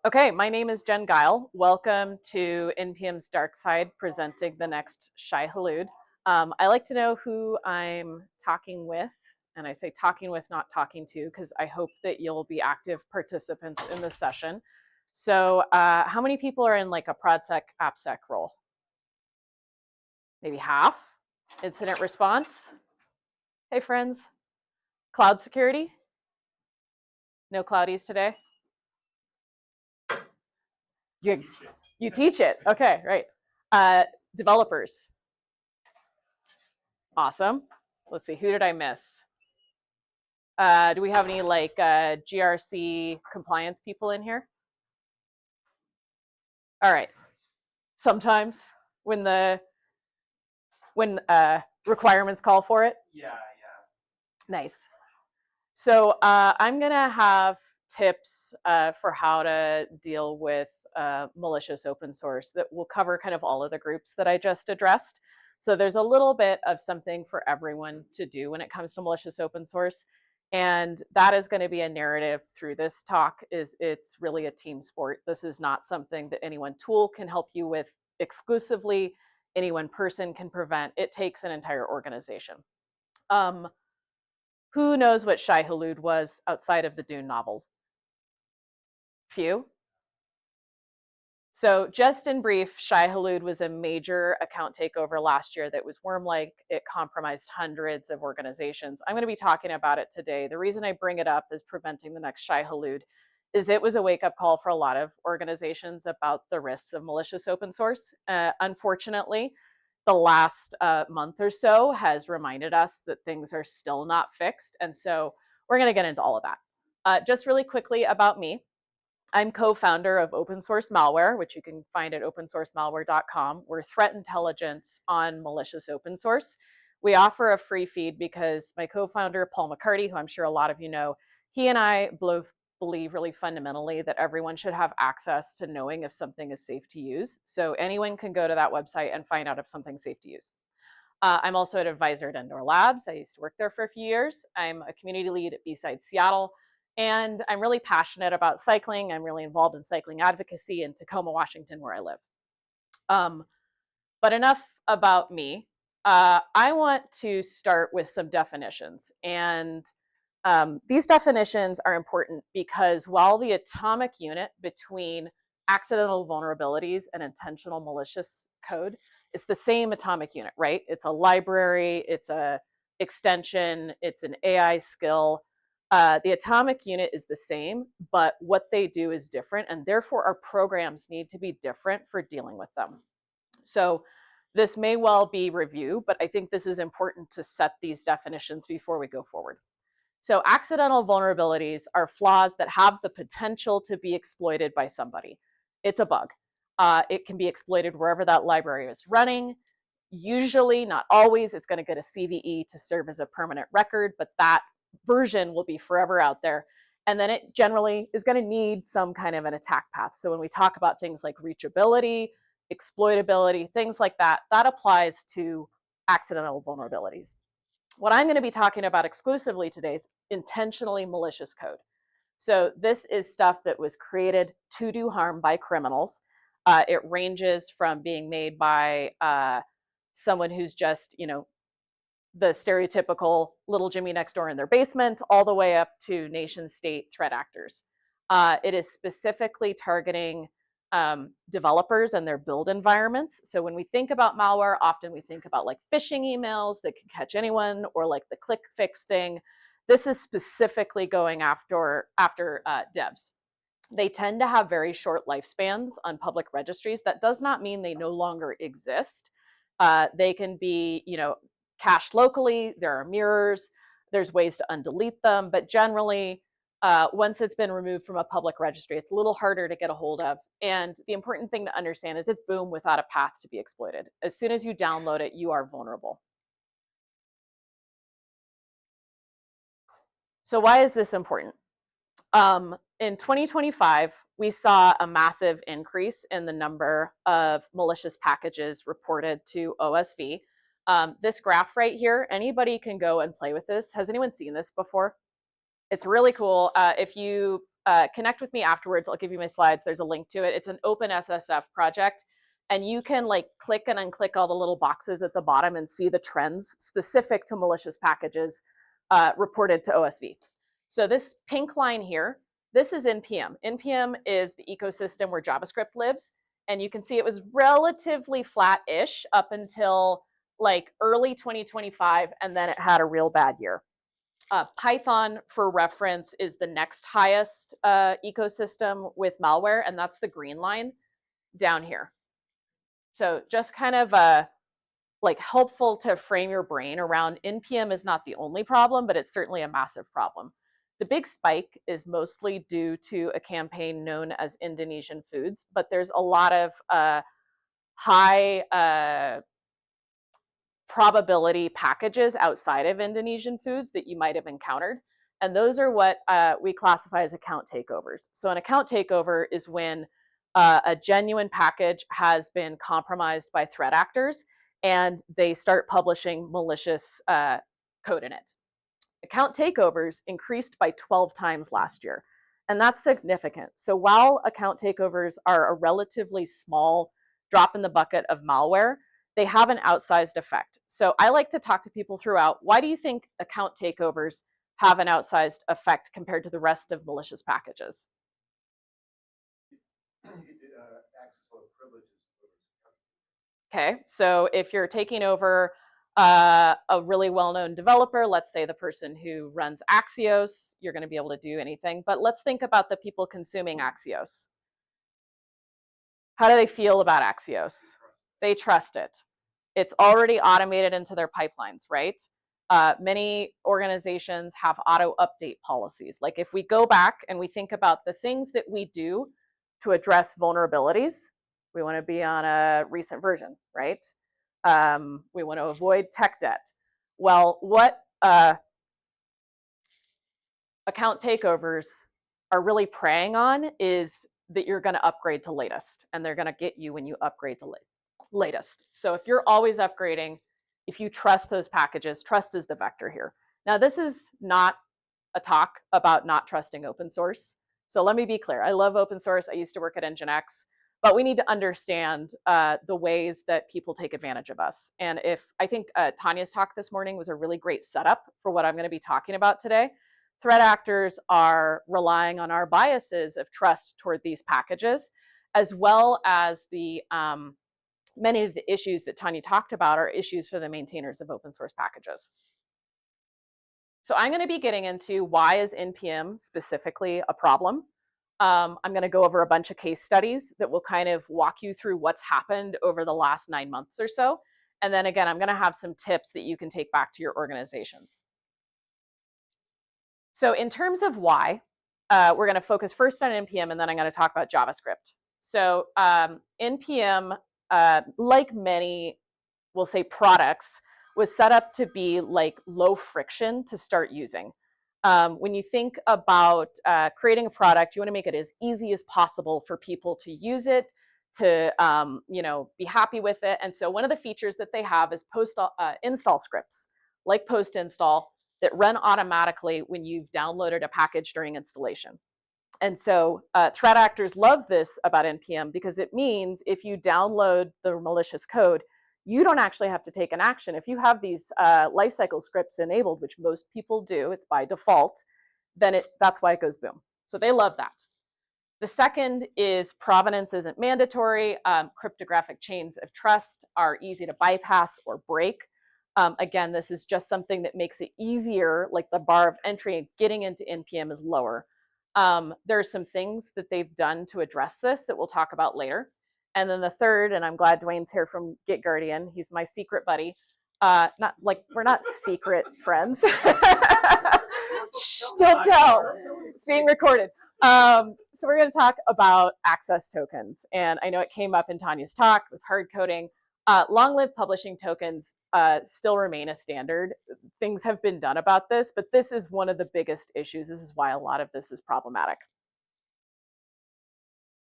Okay, my name is Jenn Gile. Welcome to NPM's Dark Side, presenting the next Shai Hulud. I like to know who I'm talking with, and I say talking with, not talking to, because I hope that you'll be active participants in this session. So how many people are in like a ProdSec AppSec role? Maybe half. Incident response. Hey friends. Cloud security? No cloudies today? You teach it. Okay, right. Developers. Awesome. Let's see, who did I miss? Do we have any like GRC compliance people in here? All right. Sometimes when requirements call for it. Yeah. Nice. So I'm gonna have tips for how to deal with malicious open source that will cover kind of all of the groups that I just addressed. So there's a little bit of something for everyone to do when it comes to malicious open source. And that is going to be a narrative through this talk. It's really a team sport. This is not something that any one tool can help you with exclusively, any one person can prevent. It takes an entire organization. Who knows what Shai Hulud was outside of the Dune novels? Few. So just in brief, Shai Hulud was a major account takeover last year that was worm-like. It compromised hundreds of organizations. I'm going to be talking about it today. The reason I bring it up as preventing the next Shai Hulud is it was a wake-up call for a lot of organizations about the risks of malicious open source. Unfortunately, the last month or so has reminded us that things are still not fixed. And so we're going to get into all of that. Just really quickly about me. I'm co-founder of Open Source Malware, which you can find at opensourcemalware.com. We're threat intelligence on malicious open source. We offer a free feed because my co-founder, Paul McCarty, who I'm sure a lot of you know, he and I both believe really fundamentally that everyone should have access to knowing if something is safe to use. So anyone can go to that website and find out if something's safe to use. I'm also an advisor at Endor Labs. I used to work there for a few years. I'm a community lead at B-Side Seattle. And I'm really passionate about cycling. I'm really involved in cycling advocacy in Tacoma, Washington, where I live. But enough about me. I want to start with some definitions. And these definitions are important because while the atomic unit between accidental vulnerabilities and intentional malicious code, it's the same atomic unit, right? It's a library, it's a extension, it's an AI skill. The atomic unit is the same, but what they do is different, and therefore our programs need to be different for dealing with them. So this may well be review, but I think this is important to set these definitions before we go forward. So accidental vulnerabilities are flaws that have the potential to be exploited by somebody. It's a bug. It can be exploited wherever that library is running. Usually, not always, it's going to get a CVE to serve as a permanent record, but that version will be forever out there. And then it generally is going to need some kind of an attack path. So when we talk about things like reachability, exploitability, things like that, that applies to accidental vulnerabilities. What I'm going to be talking about exclusively today is intentionally malicious code. So this is stuff that was created to do harm by criminals. It ranges from being made by someone who's just, the stereotypical little Jimmy next door in their basement, all the way up to nation state threat actors. It is specifically targeting developers and their build environments. So when we think about malware, often we think about like phishing emails that can catch anyone, or like the click fix thing. This is specifically going after devs. They tend to have very short lifespans on public registries. That does not mean they no longer exist. They can be, cached locally. There are mirrors. There's ways to undelete them, but generally, once it's been removed from a public registry, it's a little harder to get a hold of. And the important thing to understand is it's boom without a path to be exploited. As soon as you download it, you are vulnerable. So why is this important? In 2025, we saw a massive increase in the number of malicious packages reported to OSV. This graph right here, anybody can go and play with this. Has anyone seen this before? It's really cool. If you connect with me afterwards. I'll give you my slides. There's a link to it. It's an open SSF project. And you can like click and unclick all the little boxes at the bottom and see the trends specific to malicious packages reported to OSV. So this pink line here, this is NPM. NPM is the ecosystem where JavaScript lives. And you can see it was relatively flat-ish up until like early 2025, and then it had a real bad year. Python, for reference, is the next highest ecosystem with malware, and that's the green line down here. So just kind of like helpful to frame your brain around NPM is not the only problem, but it's certainly a massive problem. The big spike is mostly due to a campaign known as Indonesian Foods, but there's a lot of high probability packages outside of Indonesian Foods that you might have encountered. And those are what we classify as account takeovers. So an account takeover is when a genuine package has been compromised by threat actors and they start publishing malicious code in it. Account takeovers increased by 12 times last year, and that's significant. So while account takeovers are a relatively small drop in the bucket of malware, they have an outsized effect. So I like to talk to people throughout, why do you think account takeovers have an outsized effect compared to the rest of malicious packages? Okay, so if you're taking over a really well-known developer, let's say the person who runs Axios, you're going to be able to do anything. But let's think about the people consuming Axios. How do they feel about Axios? They trust it. It's already automated into their pipelines, right? Many organizations have auto update policies. Like if we go back and we think about the things that we do to address vulnerabilities, we want to be on a recent version, right? We want to avoid tech debt. Well, what account takeovers are really preying on is that you're going to upgrade to latest, and they're going to get you when you upgrade to latest. So if you're always upgrading, if you trust those packages, trust is the vector here. Now, this is not a talk about not trusting open source. So let me be clear. I love open source. I used to work at Nginx, but we need to understand the ways that people take advantage of us. And if I think Tanya's talk this morning was a really great setup for what I'm going to be talking about today. Threat actors are relying on our biases of trust toward these packages, as well as the many of the issues that Tanya talked about are issues for the maintainers of open source packages. So I'm going to be getting into why is NPM specifically a problem. I'm going to go over a bunch of case studies that will kind of walk you through what's happened over the last 9 months or so. And then again, I'm going to have some tips that you can take back to your organizations. So in terms of why, we're going to focus first on NPM, and then I'm going to talk about JavaScript. So NPM, like many, we'll say products, was set up to be like low friction to start using. When you think about creating a product, you want to make it as easy as possible for people to use it, to be happy with it. And so one of the features that they have is post install scripts, like post install, that run automatically when you've downloaded a package during installation. And so threat actors love this about NPM because it means if you download the malicious code, you don't actually have to take an action. If you have these lifecycle scripts enabled, which most people do, it's by default, then that's why it goes boom. So they love that. The second is provenance isn't mandatory. Cryptographic chains of trust are easy to bypass or break. Again, this is just something that makes it easier, like the bar of entry getting into NPM is lower. There are some things that they've done to address this that we'll talk about later. And then the third, and I'm glad Dwayne's here from Git Guardian, he's my secret buddy. Not like we're not secret friends. Shh, don't tell. It's being recorded. So we're going to talk about access tokens. And I know it came up in Tanya's talk with hard coding. Long-lived publishing tokens still remain a standard. Things have been done about this, but this is one of the biggest issues. This is why a lot of this is problematic.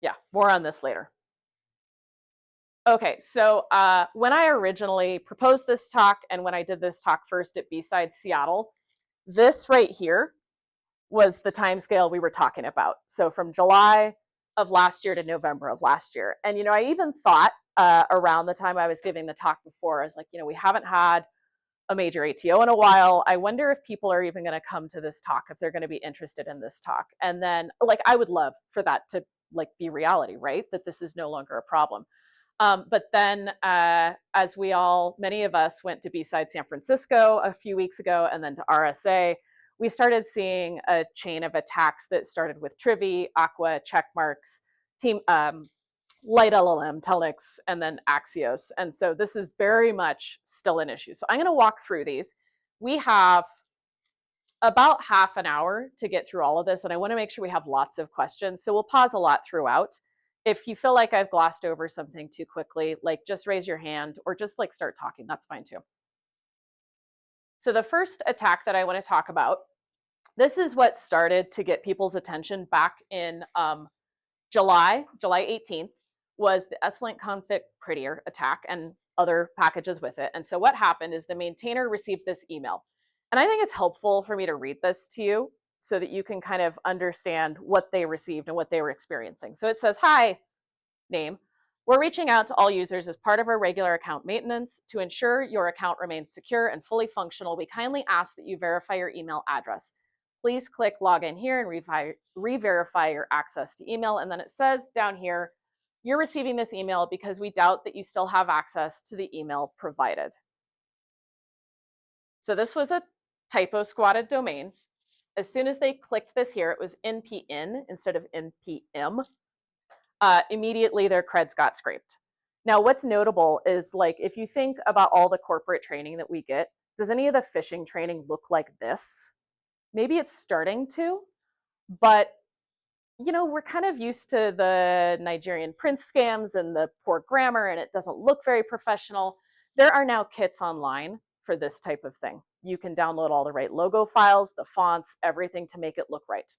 Yeah, more on this later. Okay, so when I originally proposed this talk and when I did this talk first at B-Side Seattle, this right here was the time scale we were talking about. So from July of last year to November of last year. And, you know, I even thought around the time I was giving the talk before, I was like, you know, we haven't had a major ATO in a while. I wonder if people are even going to come to this talk, if they're going to be interested in this talk. And then, like, I would love for that to like be reality, right? That this is no longer a problem. But then, as many of us went to B-side San Francisco a few weeks ago, and then to RSA, we started seeing a chain of attacks that started with Trivi, Aqua, checkmarks, team, Light LLM, Telnix, and then Axios. And so this is very much still an issue. So I'm going to walk through these. We have about half an hour to get through all of this, and I want to make sure we have lots of questions. So we'll pause a lot throughout. If you feel like I've glossed over something too quickly, like just raise your hand or just like start talking. That's fine too. So the first attack that I want to talk about, this is what started to get people's attention back in July 18th, was the S-Link config prettier attack and other packages with it. And so what happened is the maintainer received this email. And I think it's helpful for me to read this to you so that you can kind of understand what they received and what they were experiencing. So it says, hi, name. We're reaching out to all users as part of our regular account maintenance. To ensure your account remains secure and fully functional, we kindly ask that you verify your email address. Please click login here and re-verify your access to email. And then it says down here, you're receiving this email because we doubt that you still have access to the email provided. So this was a typo squatted domain. As soon as they clicked this here, it was npn instead of npm. Immediately their creds got scraped. Now, what's notable is, like, if you think about all the corporate training that we get, does any of the phishing training look like this? Maybe it's starting to, but you know, we're kind of used to the Nigerian prince scams and the poor grammar, and it doesn't look very professional. There are now kits online for this type of thing. You can download all the right logo files, the fonts, everything to make it look right.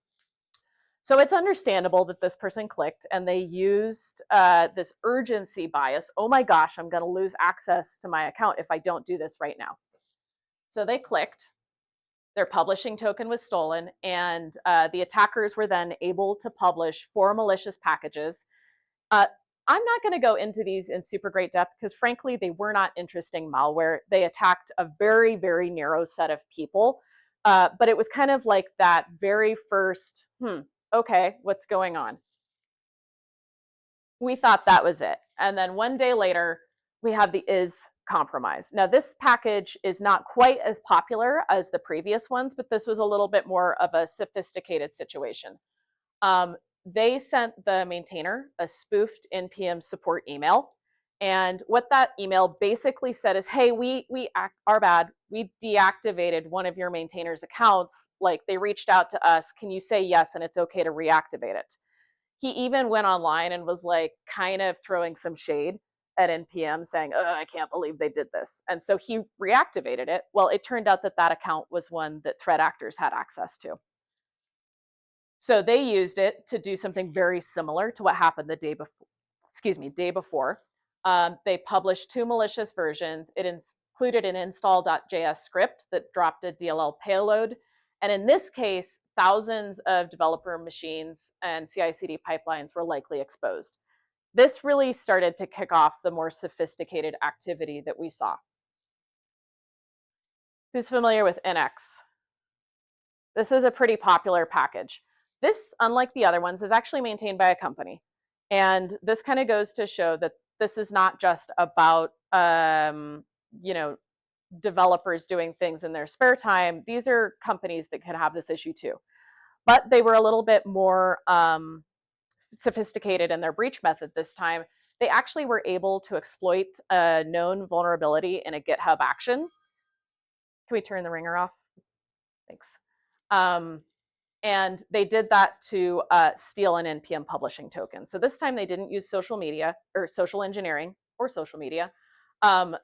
So it's understandable that this person clicked and they used this urgency bias. Oh my gosh, I'm going to lose access to my account if I don't do this right now. So they clicked. Their publishing token was stolen, and the attackers were then able to publish 4 malicious packages. I'm not going to go into these in super great depth because, frankly, they were not interesting malware. They attacked a very, very narrow set of people, but it was kind of like that very first, okay, what's going on? We thought that was it. And then one day later, we have the is compromise. Now, this package is not quite as popular as the previous ones, but this was a little bit more of a sophisticated situation. They sent the maintainer a spoofed NPM support email. And what that email basically said is, hey, our bad. We deactivated one of your maintainer's accounts. Like, they reached out to us. Can you say yes? And it's okay to reactivate it. He even went online and was like kind of throwing some shade at NPM, saying, oh, I can't believe they did this. And so he reactivated it. Well, it turned out that that account was one that threat actors had access to. So they used it to do something very similar to what happened the day before. They published 2 malicious versions. It included an install.js script that dropped a DLL payload. And in this case, thousands of developer machines and CI/CD pipelines were likely exposed. This really started to kick off the more sophisticated activity that we saw. Who's familiar with NX? This is a pretty popular package. This, unlike the other ones, is actually maintained by a company. And this kind of goes to show that this is not just about, you know, developers doing things in their spare time. These are companies that could have this issue too. But they were a little bit more sophisticated in their breach method this time. They actually were able to exploit a known vulnerability in a GitHub action. Can we turn the ringer off? Thanks. And they did that to steal an NPM publishing token. So this time they didn't use social media or social engineering or social media.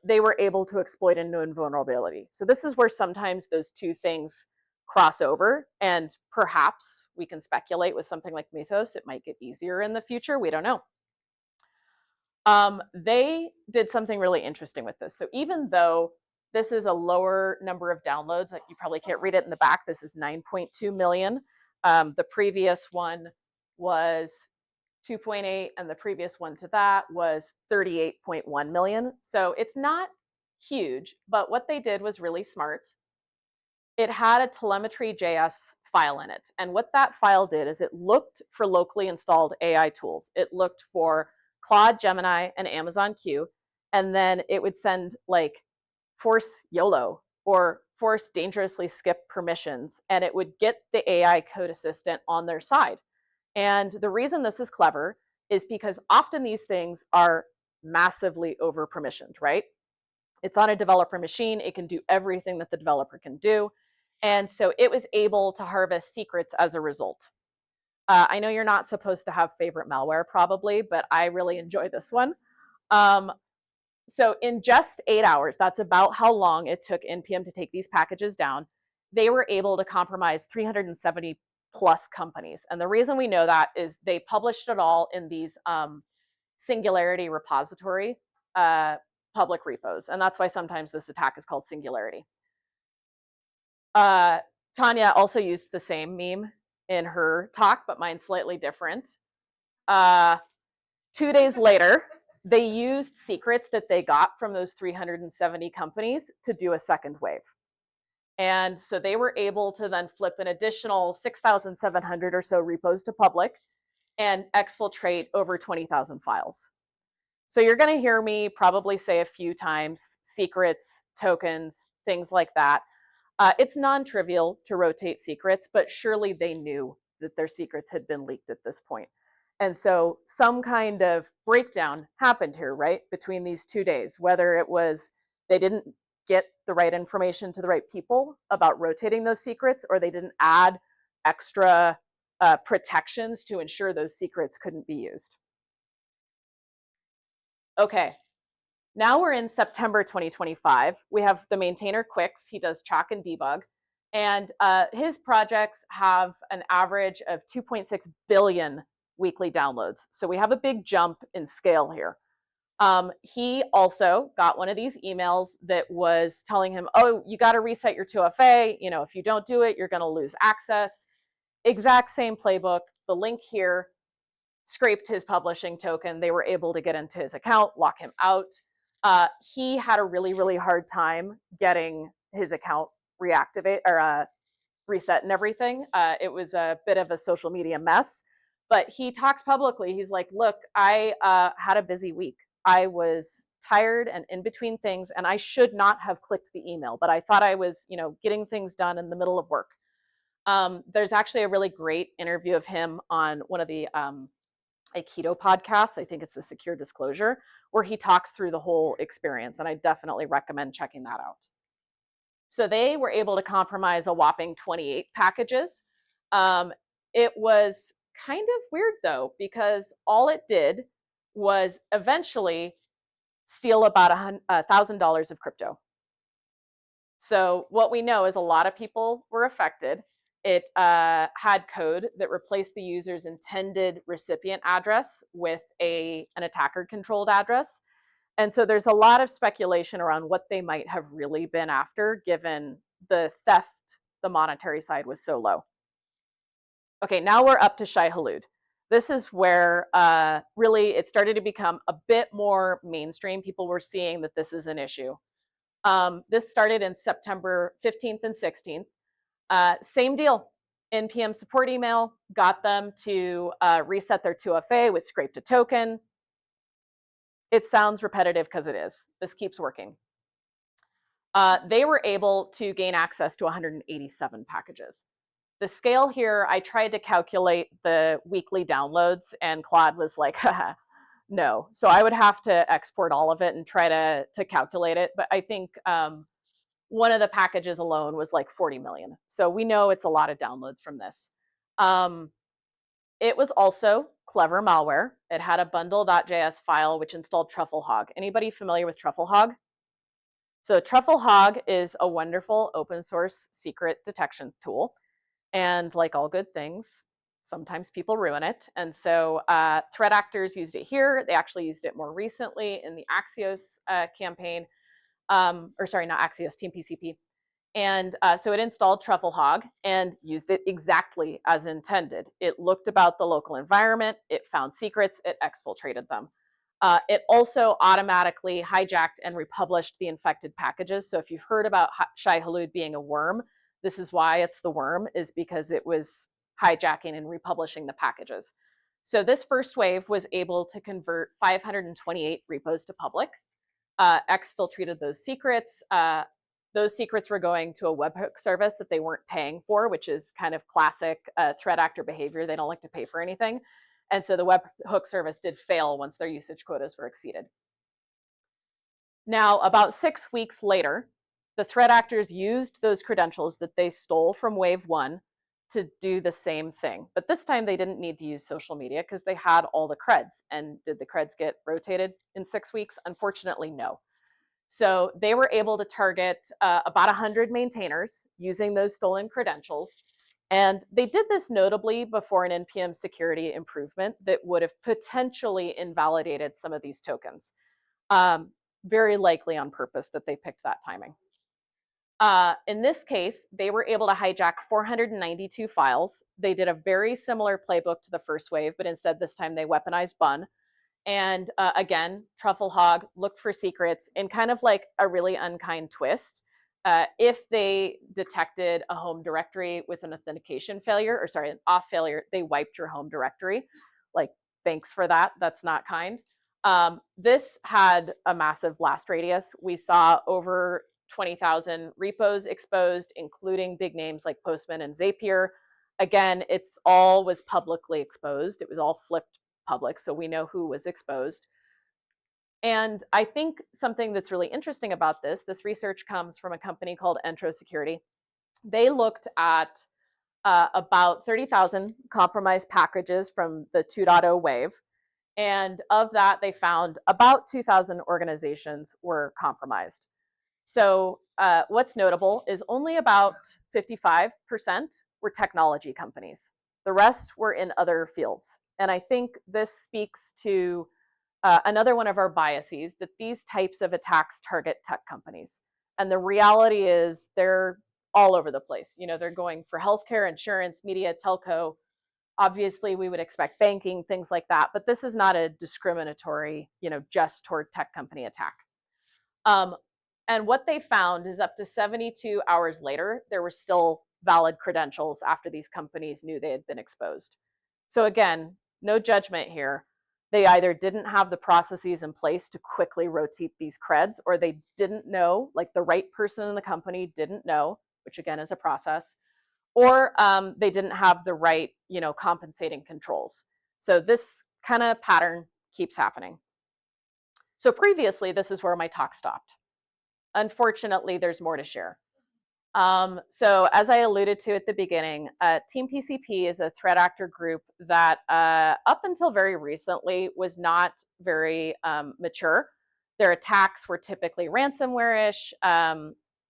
They were able to exploit a known vulnerability. So this is where sometimes those two things cross over, and perhaps we can speculate with something like Mythos, it might get easier in the future. We don't know. They did something really interesting with this. So even though this is a lower number of downloads, like you probably can't read it in the back, this is 9.2 million. The previous one was 2.8, and the previous one to that was 38.1 million. So it's not huge, but what they did was really smart. It had a telemetry.js file in it. And what that file did is it looked for locally installed AI tools. It looked for Claude, Gemini, and Amazon Q. And then it would send like force YOLO or force dangerously skip permissions. And it would get the AI code assistant on their side. And the reason this is clever is because often these things are massively over permissioned, right? It's on a developer machine. It can do everything that the developer can do. And so it was able to harvest secrets as a result. I know you're not supposed to have favorite malware probably, but I really enjoy this one. So in just 8 hours, that's about how long it took NPM to take these packages down, they were able to compromise 370 plus companies. And the reason we know that is they published it all in these Singularity repository public repos. And that's why sometimes this attack is called Singularity. Tanya also used the same meme in her talk, but mine's slightly different. 2 days later, they used secrets that they got from those 370 companies to do a second wave. And so they were able to then flip an additional 6,700 or so repos to public and exfiltrate over 20,000 files. So you're going to hear me probably say a few times secrets, tokens, things like that. It's non-trivial to rotate secrets, but surely they knew that their secrets had been leaked at this point. And so some kind of breakdown happened here, right, between these 2 days, whether it was they didn't get the right information to the right people about rotating those secrets, or they didn't add extra protections to ensure those secrets couldn't be used. Okay, now we're in September 2025. We have the maintainer Quix. He does chalk and debug. And his projects have an average of 2.6 billion weekly downloads. So we have a big jump in scale here. He also got one of these emails that was telling him, oh, you got to reset your 2FA. You know, if you don't do it, you're going to lose access. Exact same playbook. The link here scraped his publishing token. They were able to get into his account, lock him out. He had a really, really hard time getting his account reactivate or reset and everything. It was a bit of a social media mess, but he talks publicly. He's like, look, I had a busy week. I was tired and in between things, and I should not have clicked the email, but I thought I was, getting things done in the middle of work. There's actually a really great interview of him on one of the Aikido podcasts. I think it's the Secure Disclosure, where he talks through the whole experience, and I definitely recommend checking that out. So they were able to compromise a whopping 28 packages. It was kind of weird though, because all it did was eventually steal about $1,000 of crypto. So what we know is a lot of people were affected. It had code that replaced the user's intended recipient address with an attacker-controlled address. And so there's a lot of speculation around what they might have really been after, given the theft, the monetary side was so low. Okay, now we're up to Shai Hulud. This is where really it started to become a bit more mainstream. People were seeing that this is an issue. This started in September 15th and 16th. Same deal. NPM support email got them to reset their 2FA with scraped a token. It sounds repetitive because it is. This keeps working. They were able to gain access to 187 packages. The scale here, I tried to calculate the weekly downloads, and Claude was like, no. So I would have to export all of it and try to calculate it. But I think one of the packages alone was like 40 million. So we know it's a lot of downloads from this. It was also clever malware. It had a bundle.js file which installed TruffleHog. Anybody familiar with TruffleHog? So TruffleHog is a wonderful open source secret detection tool. And like all good things, sometimes people ruin it. And so threat actors used it here. They actually used it more recently in the Axios campaign. Or sorry, not Axios, Team PCP. And so it installed Trufflehog and used it exactly as intended. It looked about the local environment, it found secrets, it exfiltrated them. It also automatically hijacked and republished the infected packages. So if you've heard about Shai-Hulud being a worm, this is why it's the worm, is because it was hijacking and republishing the packages. So this first wave was able to convert 528 repos to public, exfiltrated those secrets. Those secrets were going to a webhook service that they weren't paying for, which is kind of classic threat actor behavior. They don't like to pay for anything. And so the webhook service did fail once their usage quotas were exceeded. Now, about 6 weeks later, the threat actors used those credentials that they stole from wave one to do the same thing. But this time they didn't need to use social media because they had all the creds. And did the creds get rotated in 6 weeks? Unfortunately, no. So they were able to target about 100 maintainers using those stolen credentials. And they did this notably before an NPM security improvement that would have potentially invalidated some of these tokens. Very likely on purpose that they picked that timing. In this case, they were able to hijack 492 files. They did a very similar playbook to the first wave, but instead this time they weaponized Bun. And again, Trufflehog looked for secrets in kind of like a really unkind twist. If they detected a home directory with an authentication failure, or sorry, an auth failure, they wiped your home directory. Like, thanks for that. That's not kind. This had a massive blast radius. We saw over 20,000 repos exposed, including big names like Postman and Zapier. Again, it's all was publicly exposed. It was all flipped public, so we know who was exposed. And I think something that's really interesting about this research comes from a company called Entro Security. They looked at about 30,000 compromised packages from the 2.0 wave. And of that, they found about 2,000 organizations were compromised. So what's notable is only about 55% were technology companies. The rest were in other fields. And I think this speaks to another one of our biases, that these types of attacks target tech companies. And the reality is they're all over the place. You know, they're going for healthcare, insurance, media, telco. Obviously, we would expect banking, things like that. But this is not a discriminatory, you know, just toward tech company attack. And what they found is up to 72 hours later, there were still valid credentials after these companies knew they had been exposed. So again, no judgment here. They either didn't have the processes in place to quickly rotate these creds, or they didn't know, like the right person in the company didn't know, which again is a process, or they didn't have the right, you know, compensating controls. So this kind of pattern keeps happening. So previously, this is where my talk stopped. Unfortunately, there's more to share. So as I alluded to at the beginning, Team PCP is a threat actor group that up until very recently was not very mature. Their attacks were typically ransomware-ish.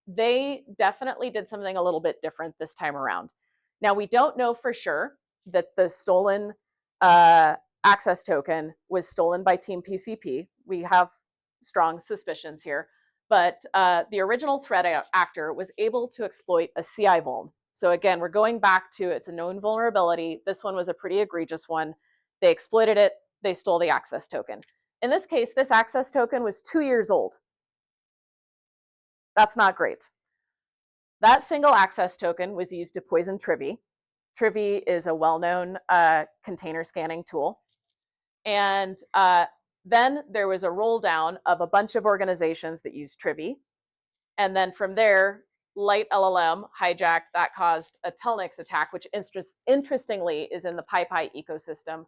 They definitely did something a little bit different this time around. Now, we don't know for sure that the stolen access token was stolen by Team PCP. We have strong suspicions here. But the original threat actor was able to exploit a CI vuln. So again, we're going back to it's a known vulnerability. This one was a pretty egregious one. They exploited it. They stole the access token. In this case, this access token was 2 years old. That's not great. That single access token was used to poison Trivy. Trivy is a well-known container scanning tool. And then there was a roll down of a bunch of organizations that use Trivy. And then from there, Light LLM hijacked, that caused a Telnix attack, which interestingly is in the PyPy ecosystem.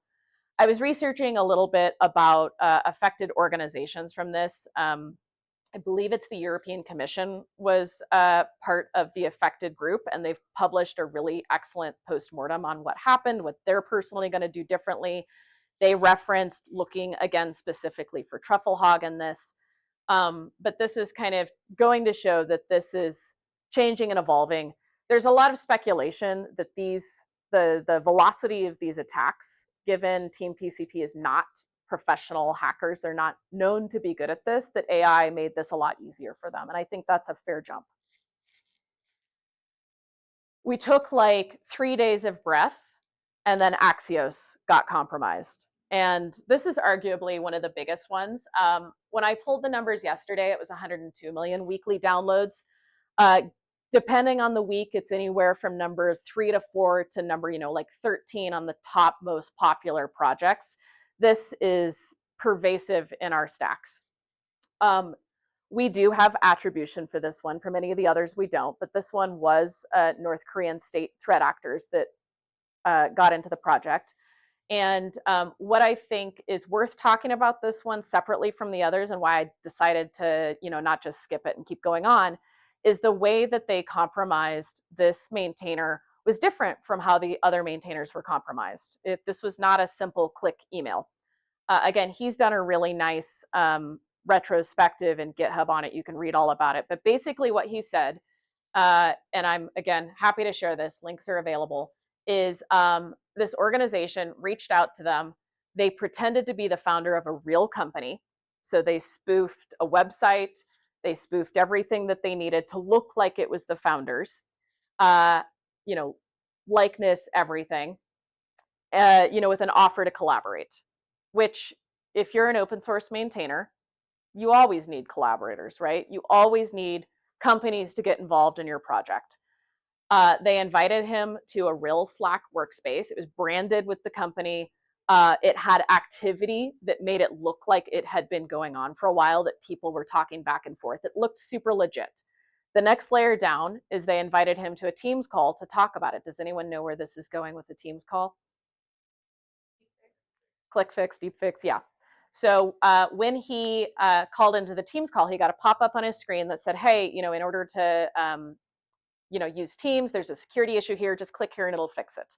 I was researching a little bit about affected organizations from this. I believe it's the European Commission was part of the affected group, and they've published a really excellent postmortem on what happened, what they're personally going to do differently. They referenced looking again specifically for Trufflehog in this. But this is kind of going to show that this is changing and evolving. There's a lot of speculation that the velocity of these attacks, given Team PCP is not professional hackers, they're not known to be good at this, that AI made this a lot easier for them. And I think that's a fair jump. we took like 3 days of breath, and then Axios got compromised. And this is arguably one of the biggest ones. When I pulled the numbers yesterday, it was 102 million weekly downloads. Uh, Depending on the week, it's anywhere from number 3 to 4 to number, like 13 on the top most popular projects. This is pervasive in our stacks. We do have attribution for this one. For many of the others, we don't. But this one was North Korean state threat actors that got into the project. And what I think is worth talking about this one separately from the others, and why I decided to, not just skip it and keep going on, is the way that they compromised this maintainer was different from how the other maintainers were compromised. This was not a simple click email. Again, he's done a really nice retrospective in GitHub on it. You can read all about it. But basically what he said, and I'm, again, happy to share this, links are available, is this organization reached out to them. They pretended to be the founder of a real company. So they spoofed a website. They spoofed everything that they needed to look like it was the founders, uh, you know, likeness, everything, with an offer to collaborate, which if you're an open source maintainer, you always need collaborators, right? You always need companies to get involved in your project. They invited him to a real Slack workspace. It was branded with the company. It had activity that made it look like it had been going on for a while, that people were talking back and forth. It looked super legit. The next layer down is they invited him to a Teams call to talk about it. Does anyone know where this is going with the Teams call? Click fix, deep fix, yeah. So when he called into the Teams call, he got a pop-up on his screen that said, hey, in order to use Teams, there's a security issue here, just click here and it'll fix it.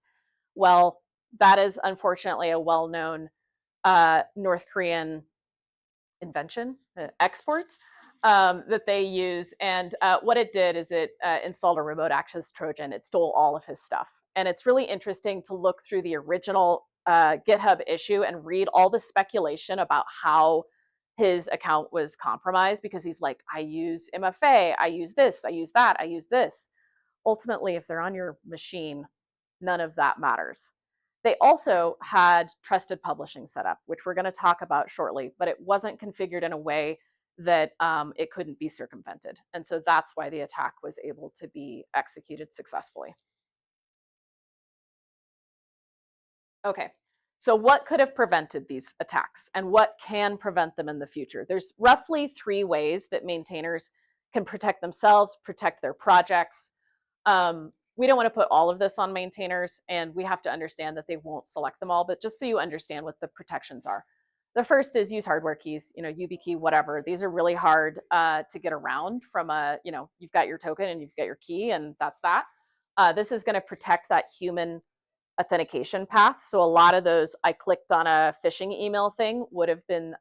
Well, that is unfortunately a well-known North Korean invention, export, that they use. And what it did is it installed a remote access Trojan. It stole all of his stuff. And it's really interesting to look through the original GitHub issue and read all the speculation about how his account was compromised, because he's like, I use MFA, I use this, I use that, I use this. Ultimately, if they're on your machine, none of that matters. They also had trusted publishing set up, which we're going to talk about shortly, but it wasn't configured in a way that it couldn't be circumvented. And so that's why the attack was able to be executed successfully. Okay, so what could have prevented these attacks, and what can prevent them in the future? There's roughly 3 ways that maintainers can protect themselves, protect their projects. We don't want to put all of this on maintainers, and we have to understand that they won't select them all, but just so you understand what the protections are. The first is use hardware keys, YubiKey, whatever. These are really hard to get around from you've got your token and you've got your key, and that's that. This is going to protect that human authentication path. So a lot of those I clicked on a phishing email thing would have been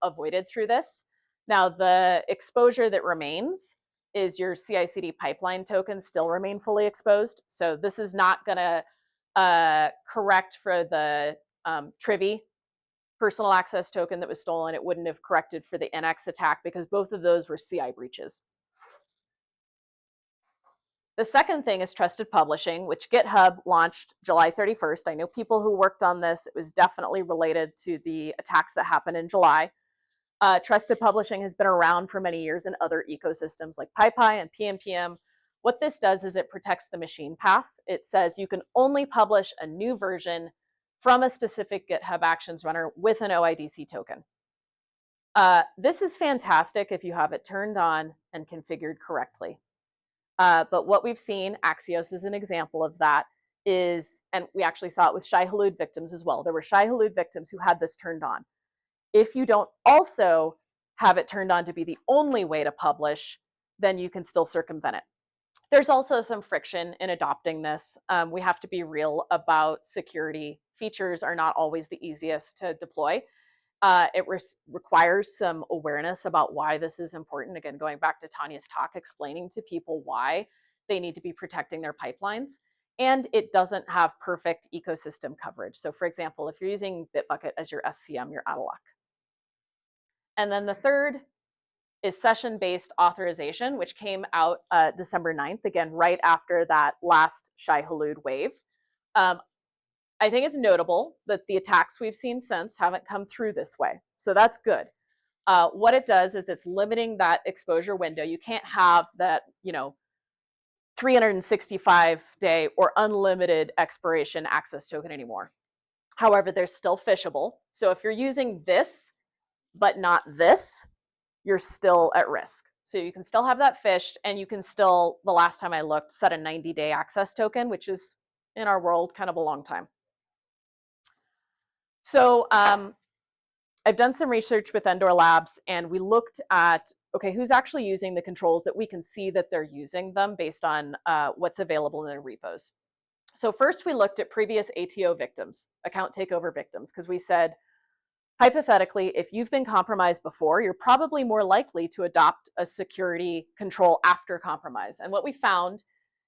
avoided through this. Now, the exposure that remains is your CI/CD pipeline tokens still remain fully exposed. So this is not going to correct for the Trivy personal access token that was stolen. It wouldn't have corrected for the NX attack, because both of those were CI breaches. The second thing is trusted publishing, which GitHub launched July 31st. I know people who worked on this. It was definitely related to the attacks that happened in July. Trusted publishing has been around for many years in other ecosystems like PyPy and PNPM. What this does is it protects the machine path. It says you can only publish a new version from a specific GitHub Actions runner with an OIDC token. This is fantastic if you have it turned on and configured correctly. But what we've seen, Axios is an example of that, is, and we actually saw it with Shai-Hulud victims as well. There were Shai-Hulud victims who had this turned on. If you don't also have it turned on to be the only way to publish, then you can still circumvent it. There's also some friction in adopting this. We have to be real about security. Features are not always the easiest to deploy. It requires some awareness about why this is important. Again, going back to Tanya's talk, explaining to people why they need to be protecting their pipelines. And it doesn't have perfect ecosystem coverage. So for example, if you're using Bitbucket as your SCM, you're out of luck. And then the third is session-based authorization, which came out December 9th, again, right after that last Shai-Hulud wave. I think it's notable that the attacks we've seen since haven't come through this way. So that's good. What it does is it's limiting that exposure window. You can't have that, 365-day or unlimited expiration access token anymore. However, they're still phishable. So if you're using this, but not this, you're still at risk. So you can still have that phished, and you can still, the last time I looked, set a 90-day access token, which is in our world kind of a long time. So I've done some research with Endor Labs, and we looked at, okay, who's actually using the controls that we can see that they're using them based on what's available in their repos. So first we looked at previous ATO victims, account takeover victims, because we said, hypothetically, if you've been compromised before, you're probably more likely to adopt a security control after compromise. And what we found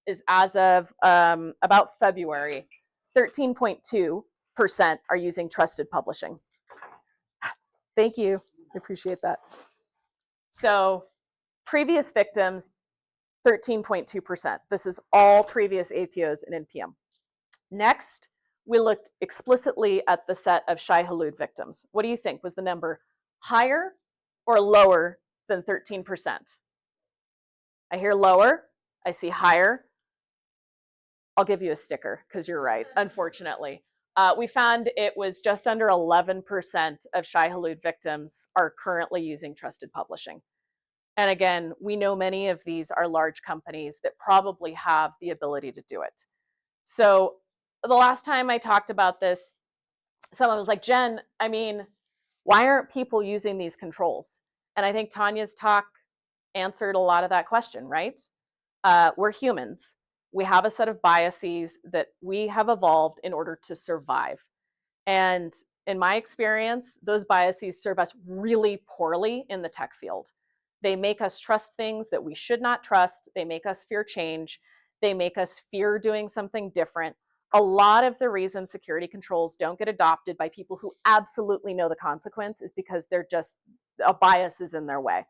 is as of about February, 13.2% are using trusted publishing. Thank you. I appreciate that. So previous victims, 13.2%. This is all previous ATOs and NPM. Next, we looked explicitly at the set of Shai-Hulud victims. What do you think? Was the number higher or lower than 13%? I hear lower. I see higher. I'll give you a sticker because you're right, unfortunately. We found it was just under 11% of Shai-Hulud victims are currently using trusted publishing. And again, we know many of these are large companies that probably have the ability to do it. So the last time I talked about this, someone was like, Jen, I mean, why aren't people using these controls? And I think Tanya's talk answered a lot of that question, right? We're humans. We have a set of biases that we have evolved in order to survive. And in my experience, those biases serve us really poorly in the tech field. They make us trust things that we should not trust. They make us fear change. They make us fear doing something different. A lot of the reason security controls don't get adopted by people who absolutely know the consequence is because they're just, a bias is in their way.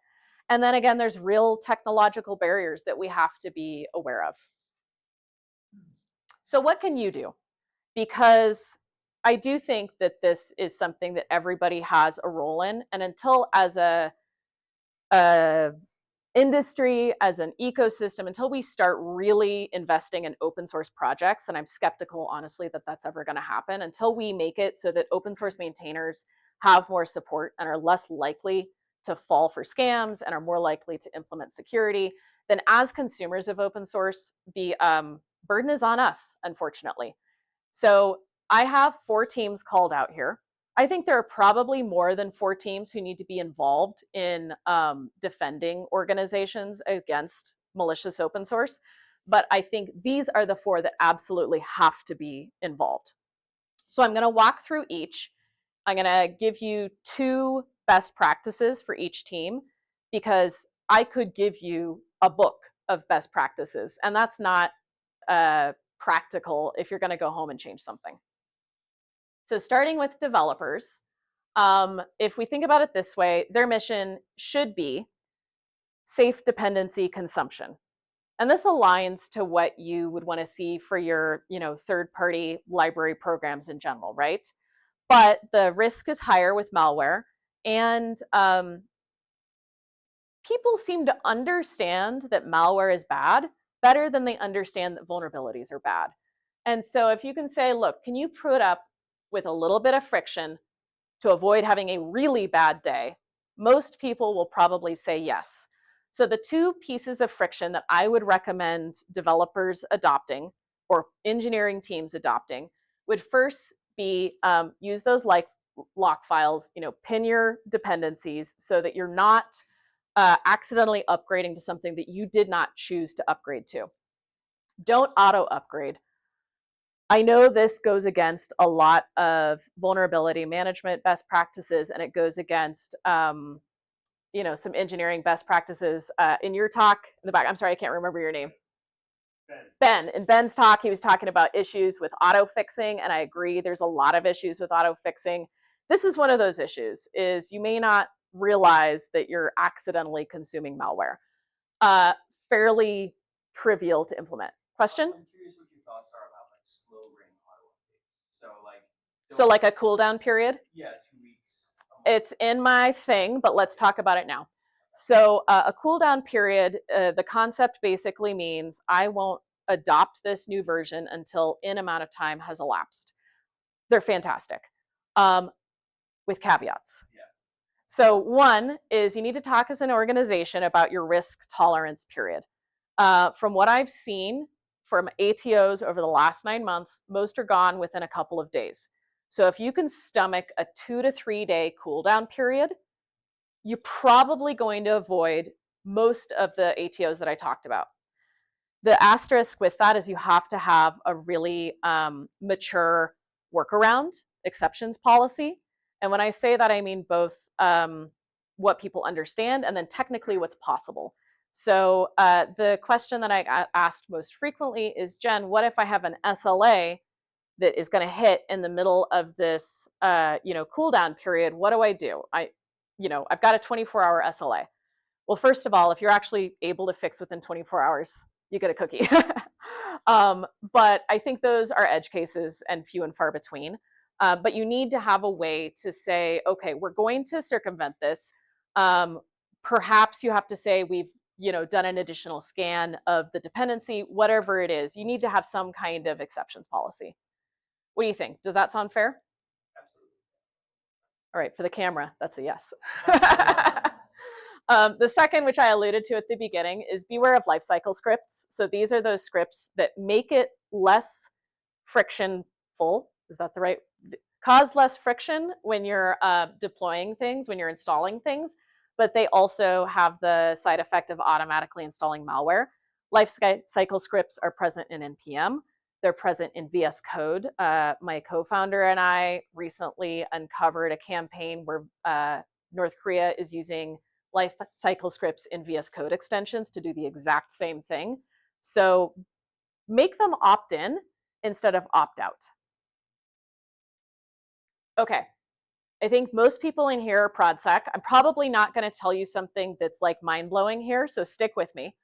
And then again, there's real technological barriers that we have to be aware of. So what can you do? Because I do think that this is something that everybody has a role in. And until as a industry, as an ecosystem, until we start really investing in open source projects, and I'm skeptical, honestly, that that's ever going to happen, until we make it so that open source maintainers have more support and are less likely to fall for scams and are more likely to implement security, then as consumers of open source, the burden is on us, unfortunately. So I have 4 teams called out here. I think there are probably more than 4 teams who need to be involved in defending organizations against malicious open source. But I think these are the 4 that absolutely have to be involved. So I'm going to walk through each. I'm going to give you 2 best practices for each team, because I could give you a book of best practices, and that's not practical if you're going to go home and change something. So starting with developers, if we think about it this way, their mission should be safe dependency consumption. And this aligns to what you would want to see for your, third-party library programs in general, right? But the risk is higher with malware, and people seem to understand that malware is bad better than they understand that vulnerabilities are bad. And so if you can say, look, can you put up with a little bit of friction to avoid having a really bad day? Most people will probably say yes. So the 2 pieces of friction that I would recommend developers adopting or engineering teams adopting would first be use those like lock files, pin your dependencies so that you're not accidentally upgrading to something that you did not choose to upgrade to. Don't auto upgrade. I know this goes against a lot of vulnerability management best practices, and it goes against some engineering best practices. In your talk in the back, I'm sorry, I can't remember your name. Ben. In Ben's talk, he was talking about issues with auto fixing, and I agree, there's a lot of issues with auto fixing. This is one of those issues, is you may not realize that you're accidentally consuming malware. Fairly trivial to implement. Question? I'm curious what your thoughts are about like slow rain auto updates. So like a cooldown period? Yeah, 2 weeks. It's in my thing, but let's talk about it now. So a cooldown period, the concept basically means I won't adopt this new version until an amount of time has elapsed. They're fantastic, with caveats. Yeah. So one is you need to talk as an organization about your risk tolerance period. From what I've seen from ATOs over the last 9 months, most are gone within a couple of days. So if you can stomach a 2 to 3 day cooldown period, you're probably going to avoid most of the ATOs that I talked about. The asterisk with that is you have to have a really mature workaround exceptions policy. And when I say that, I mean both what people understand and then technically what's possible. So the question that I asked most frequently is, Jen, what if I have an SLA that is going to hit in the middle of this cooldown period? What do I do? I've got a 24-hour SLA. Well, first of all, if you're actually able to fix within 24 hours, you get a cookie. But I think those are edge cases and few and far between. But you need to have a way to say, okay, we're going to circumvent this. Perhaps you have to say we've done an additional scan of the dependency, whatever it is. You need to have some kind of exceptions policy. What do you think? Does that sound fair? Absolutely. All right, for the camera, that's a yes. The second, which I alluded to at the beginning, is beware of lifecycle scripts. So these are those scripts that make it less frictionful. Is that the right? Cause less friction when you're deploying things, when you're installing things, but they also have the side effect of automatically installing malware. Lifecycle scripts are present in NPM. They're present in VS Code. My co-founder and I recently uncovered a campaign where North Korea is using lifecycle scripts in VS Code extensions to do the exact same thing. So make them opt in instead of opt out. Okay, I think most people in here are ProdSec. I'm probably not going to tell you something that's like mind-blowing here, so stick with me.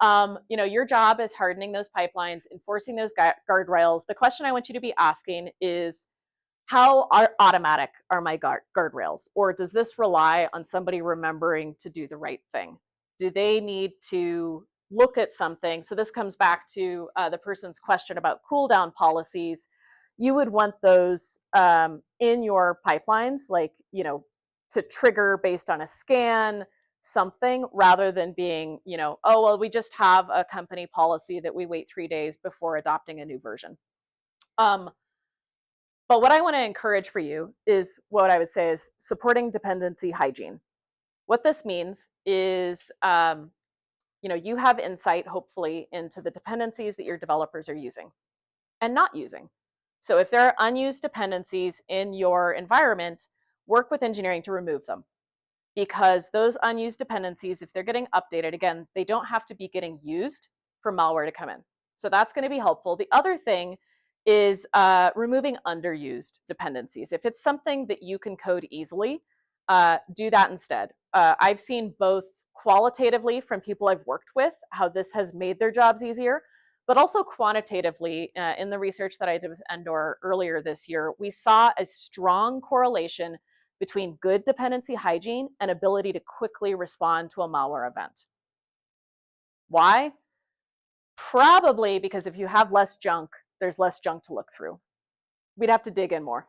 Your job is hardening those pipelines, enforcing those guardrails. The question I want you to be asking is, how automatic are my guardrails? Or does this rely on somebody remembering to do the right thing? Do they need to look at something? So this comes back to the person's question about cooldown policies. You would want those in your pipelines, like, to trigger based on a scan, something, rather than being, oh, well, we just have a company policy that we wait 3 days before adopting a new version. But what I want to encourage for you is what I would say is supporting dependency hygiene. What this means is, you have insight, hopefully, into the dependencies that your developers are using and not using. So if there are unused dependencies in your environment, work with engineering to remove them. Because those unused dependencies, if they're getting updated, again, they don't have to be getting used for malware to come in. So that's going to be helpful. The other thing is removing underused dependencies. If it's something that you can code easily, do that instead. I've seen both qualitatively from people I've worked with, how this has made their jobs easier, but also quantitatively in the research that I did with Endor earlier this year, we saw a strong correlation between good dependency hygiene and ability to quickly respond to a malware event. Why? Probably because if you have less junk, there's less junk to look through. We'd have to dig in more.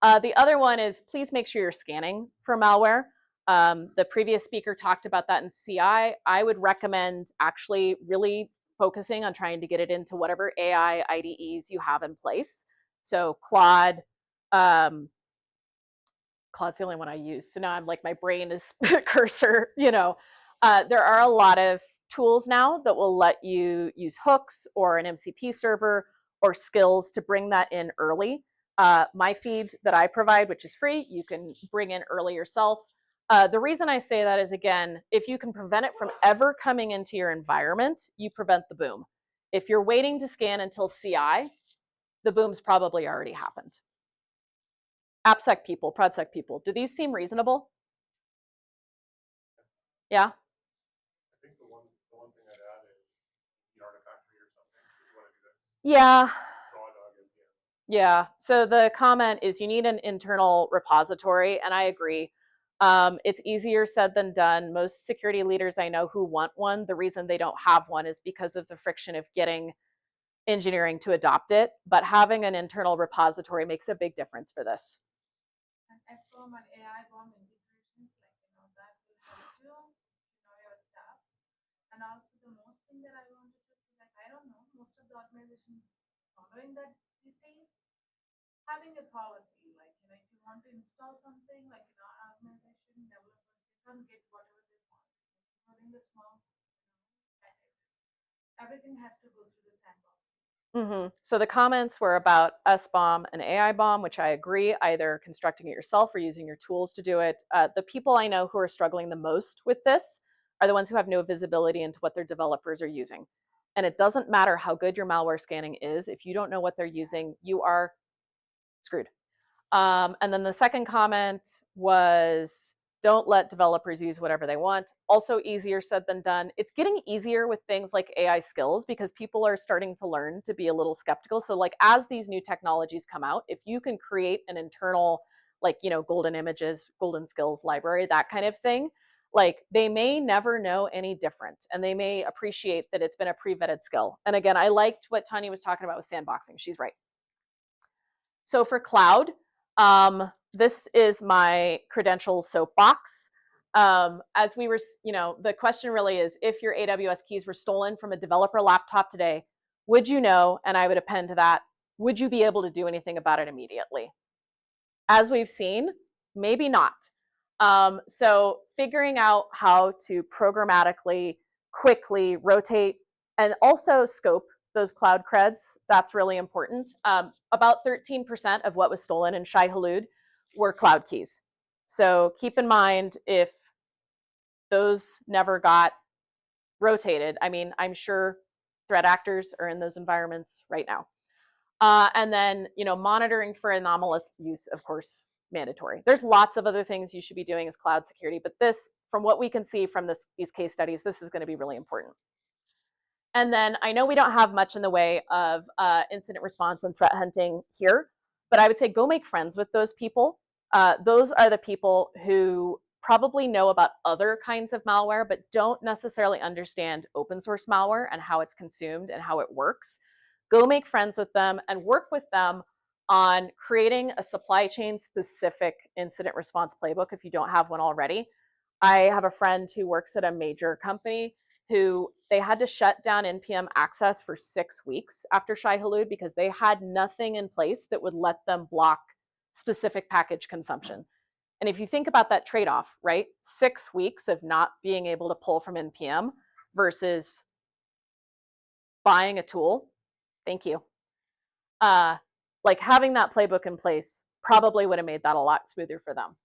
The other one is please make sure you're scanning for malware. The previous speaker talked about that in CI. I would recommend actually really focusing on trying to get it into whatever AI IDEs you have in place. So Claude, Claude's the only one I use. So now I'm like, my brain is cursor, there are a lot of tools now that will let you use hooks or an MCP server or skills to bring that in early. My feed that I provide, which is free, you can bring in early yourself. The reason I say that is, again, if you can prevent it from ever coming into your environment, you prevent the boom. If you're waiting to scan until CI, the boom's probably already happened. AppSec people, ProdSec people, do these seem reasonable? Yeah. I think the one thing I'd add is the artifactory or something if you want to do this. Yeah. Draw dog NPM. Yeah. So the comment is you need an internal repository, and I agree. It's easier said than done. Most security leaders I know who want one, the reason they don't have one is because of the friction of getting engineering to adopt it. But having an internal repository makes a big difference for this. And SBOM and AI bomb integrations, that will help you know your stuff. And also the most thing that I want to say is I don't know, most of the organization following that these days, having a policy, if you want to install something, our organization, developers, they can't get whatever they want, including the small, packages. Everything has to go through the sandbox. So the comments were about SBOM and AI bomb, which I agree, either constructing it yourself or using your tools to do it. The people I know who are struggling the most with this are the ones who have no visibility into what their developers are using. And it doesn't matter how good your malware scanning is, if you don't know what they're using, you are screwed. And then the second comment was don't let developers use whatever they want. Also easier said than done. It's getting easier with things like AI skills because people are starting to learn to be a little skeptical. So like as these new technologies come out, if you can create an internal, like, golden images, golden skills library, that kind of thing, like they may never know any different and they may appreciate that it's been a pre-vetted skill. And again, I liked what Tanya was talking about with sandboxing. She's right. So for cloud, this is my credential soapbox. As we were, the question really is, if your AWS keys were stolen from a developer laptop today, would you know? And I would append to that, would you be able to do anything about it immediately? As we've seen, maybe not. So figuring out how to programmatically, quickly rotate and also scope those cloud creds, that's really important. About 13% of what was stolen in Shai-Hulud were cloud keys. So keep in mind if those never got rotated, I mean, I'm sure threat actors are in those environments right now. And then, monitoring for anomalous use, of course, mandatory. There's lots of other things you should be doing as cloud security, but this, from what we can see from these case studies, this is going to be really important. And then I know we don't have much in the way of incident response and threat hunting here, but I would say go make friends with those people. Those are the people who probably know about other kinds of malware, but don't necessarily understand open source malware and how it's consumed and how it works. Go make friends with them and work with them on creating a supply chain specific incident response playbook if you don't have one already. I have a friend who works at a major company who they had to shut down NPM access for 6 weeks after Shai-Hulud because they had nothing in place that would let them block specific package consumption. And if you think about that trade-off, right? 6 weeks of not being able to pull from NPM versus buying a tool, thank you. Like having that playbook in place probably would have made that a lot smoother for them.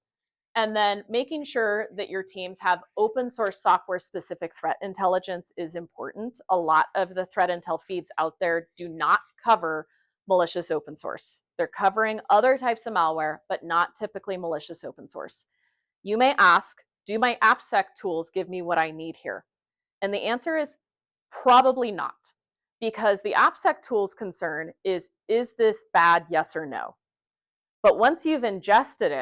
And then making sure that your teams have open source software specific threat intelligence is important. A lot of the threat intel feeds out there do not cover malicious open source. They're covering other types of malware, but not typically malicious open source. You may ask, do my AppSec tools give me what I need here? And the answer is probably not, because the AppSec tools concern is this bad, yes or no? But once you've ingested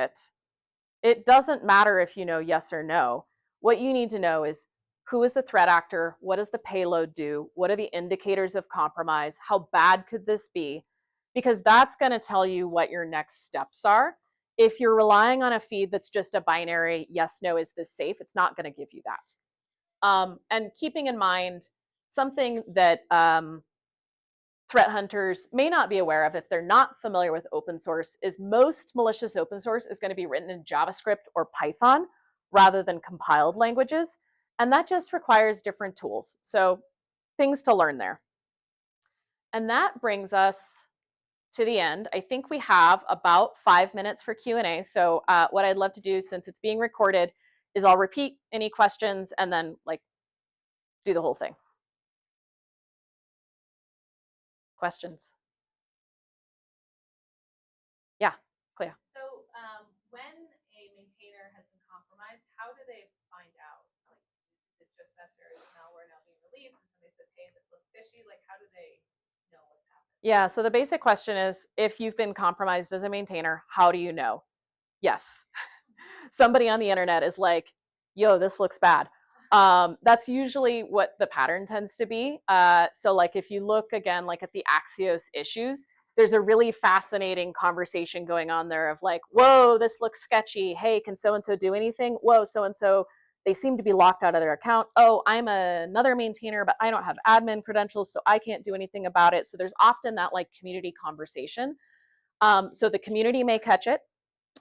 it doesn't matter if you know yes or no. What you need to know is who is the threat actor? What does the payload do? What are the indicators of compromise? How bad could this be? Because that's going to tell you what your next steps are. If you're relying on a feed that's just a binary yes, no, is this safe? It's not going to give you that. And keeping in mind something that threat hunters may not be aware of if they're not familiar with open source is most malicious open source is going to be written in JavaScript or Python rather than compiled languages. And that just requires different tools. So things to learn there. And that brings us to the end. I think we have about 5 minutes for Q&A. So what I'd love to do, since it's being recorded, is I'll repeat any questions and then do the whole thing. Questions? Yeah, Clea. So when a maintainer has been compromised, how do they find out? how do they know what's happened? Yeah, so the basic question is, if you've been compromised as a maintainer, how do you know? Yes. Somebody on the internet is like, yo, this looks bad. That's usually what the pattern tends to be. So like if you look again, like at the Axios issues, there's a really fascinating conversation going on there of like, whoa, this looks sketchy. Hey, can so-and-so do anything? Whoa, so-and-so, they seem to be locked out of their account. Oh, I'm another maintainer, but I don't have admin credentials, so I can't do anything about it. So there's often that like community conversation. So the community may catch it.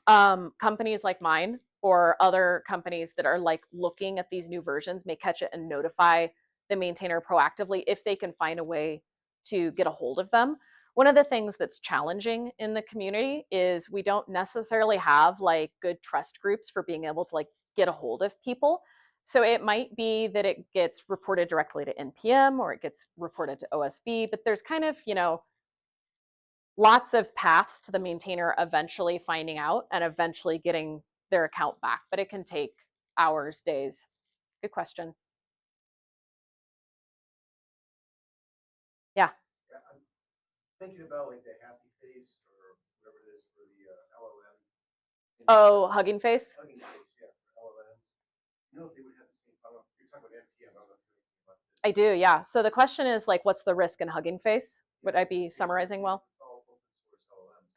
Companies like mine or other companies that are like looking at these new versions may catch it and notify the maintainer proactively if they can find a way to get a hold of them. One of the things that's challenging in the community is we don't necessarily have like good trust groups for being able to like get a hold of people. So it might be that it gets reported directly to NPM or it gets reported to OSV, but there's kind of, lots of paths to the maintainer eventually finding out and eventually getting their account back, but it can take hours, days. Good question. Yeah. Yeah, I'm thinking about like the happy face or whatever it is for the LLM. Oh, Hugging Face? Hugging face, yeah, for LLMs. You know if they would have the same, I don't know, you're talking about NPM, I don't know if you're thinking about this. I do, yeah. So the question is like, what's the risk in Hugging Face? Would I be summarizing well? It's all open source LLMs.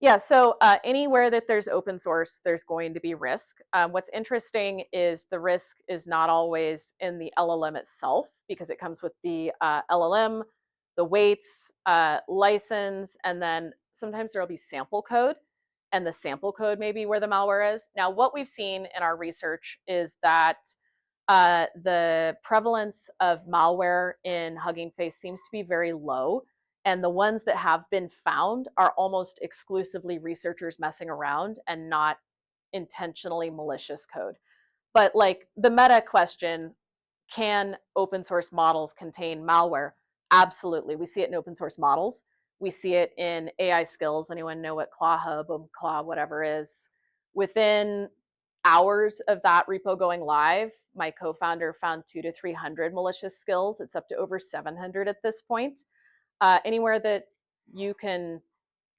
Yeah, so anywhere that there's open source, there's going to be risk. What's interesting is the risk is not always in the LLM itself because it comes with the LLM, the weights, license, and then sometimes there'll be sample code, and the sample code may be where the malware is. Now, what we've seen in our research is that the prevalence of malware in Hugging Face seems to be very low. And the ones that have been found are almost exclusively researchers messing around and not intentionally malicious code. But like the meta question, can open source models contain malware? Absolutely. We see it in open source models. We see it in AI skills. Anyone know what ClawHub, Claw, whatever is? Within hours of that repo going live, my co-founder found 200 to 300 malicious skills. It's up to over 700 at this point. Anywhere that you can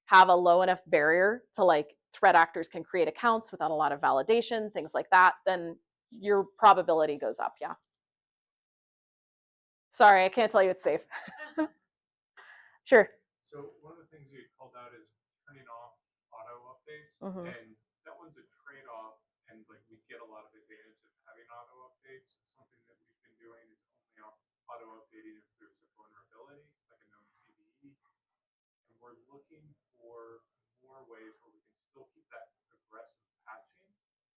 have a low enough barrier to like threat actors can create accounts without a lot of validation, things like that, then your probability goes up. Yeah. Sorry, I can't tell you it's safe. Sure. So one of the things you called out is turning off auto updates, Mhm. and that one's a trade-off, and like we get a lot of advantage of having auto updates. Something that we've been doing is only auto updating if there's a vulnerability, like a known CVE, and we're looking for more ways where we can still keep that aggressive patching.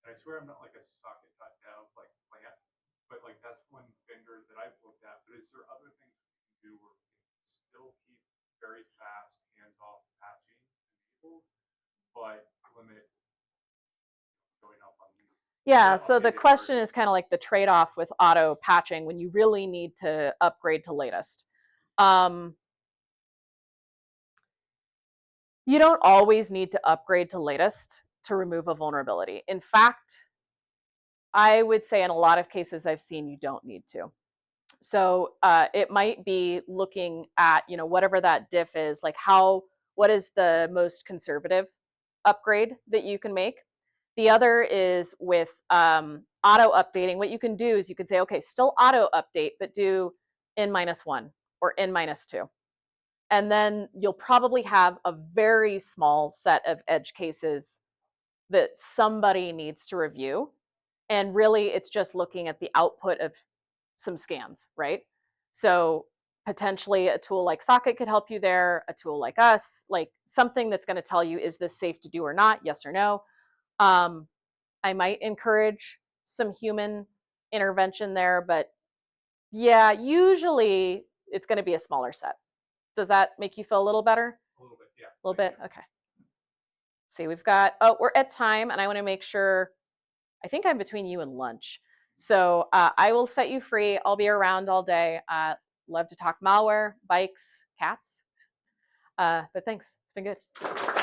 And I swear I'm not like a socket.dev like plant, but like that's one vendor that I've looked at. But is there other things we can do where we can still keep very fast hands-off patching enabled, but limit going up on these? Yeah, so the question is kind of like the trade-off with auto patching when you really need to upgrade to latest. You don't always need to upgrade to latest to remove a vulnerability. In fact, I would say in a lot of cases I've seen you don't need to. So it might be looking at, whatever that diff is, like what is the most conservative upgrade that you can make? The other is with auto updating. What you can do is you can say, okay, still auto update, but do N-1 or N-2. And then you'll probably have a very small set of edge cases that somebody needs to review. And really, it's just looking at the output of some scans, right? So potentially a tool like Socket could help you there, a tool like us, like something that's going to tell you, is this safe to do or not? Yes or no. I might encourage some human intervention there, but yeah, usually it's going to be a smaller set. Does that make you feel a little better? A little bit, yeah. A little bit? Okay. See, we're at time, and I want to make sure, I think I'm between you and lunch. So I will set you free. I'll be around all day. Love to talk malware, bikes, cats. But thanks. It's been good.